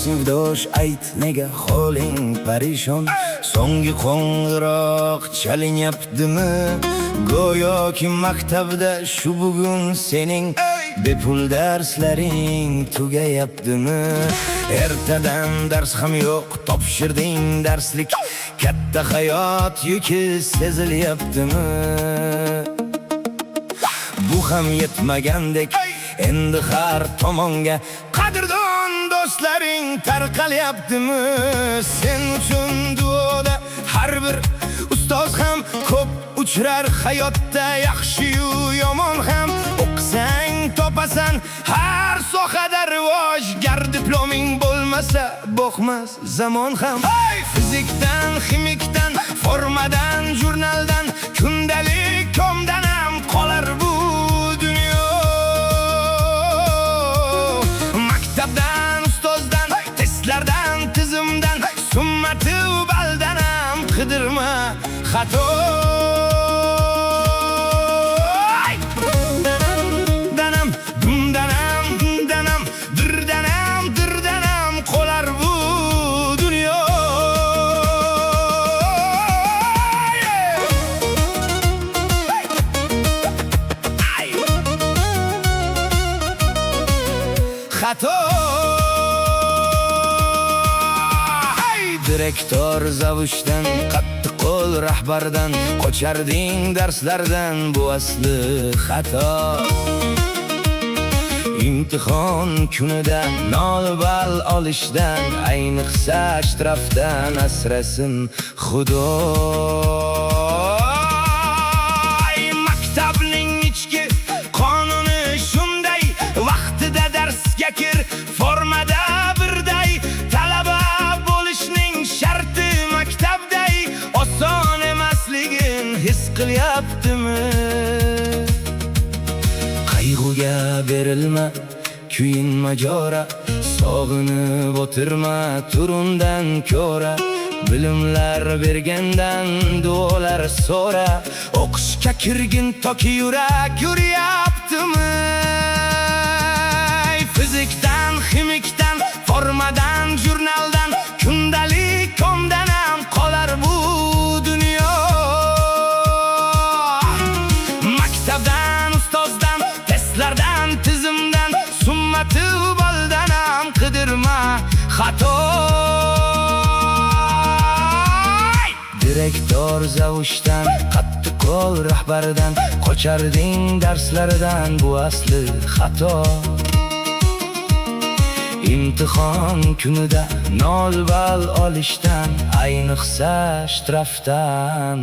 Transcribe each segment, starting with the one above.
sinfdosh ayt nega holing parishon so'nggi qo'ng'iroq chalinyaptimi go'yoki maktabda shu bugun sening bepul darslaring tugayaptimi ertadan dars ham yo'q topshirding darslik katta hayot yuki sezilyaptimi bu ham yetmagandek endi har tomonga qadrdon do'stlaring tarqalyaptimi sen uchun duoda har bir ustoz ham ko'p uchrar hayotda yaxshi-yu yomon ham o'qisang topasan har sohada rivoj gar diploming bo'lmasa boqmas zamon ham fizikdan ximikdan formadan jurnaldan kundalik komdan ham qolar bu dunyo maktabdan ustozdan testlardan tizimdan summati baldan ham qidirma xato direktor zavushdan qattiq qo'l rahbardan qocharding darslardan bu asli xato imtihon kunida 0 ball olishdan ayniqsa shtrafdan asrasin xudo maktabning ichki qonuni shunday vaqtida darsga kir formada birday talaba bo'lishning sharti maktabday oson emasligin his qilyaptimi qayg'uga berilma kuyinma jora sog'inib o'tirma turundan ko'ra bilimlar bergandan duolar so'ra o'qishga kirgin toki yurak uryaptimi fizikdan ximikdan formadan jurnaldan kundalik komdan ham qolar bu dunyo maktabdan ustozdan testlardan tizimdan summati baldan ham qidirma xato direktor zavushdan qattiq qo'l rahbardan qocharding darslaridan bu asli xato imtihon kunida 0 ball olishdan ayniqsa shtrafdan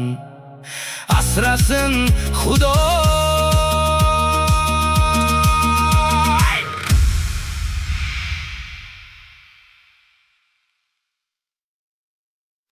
asrasin xudo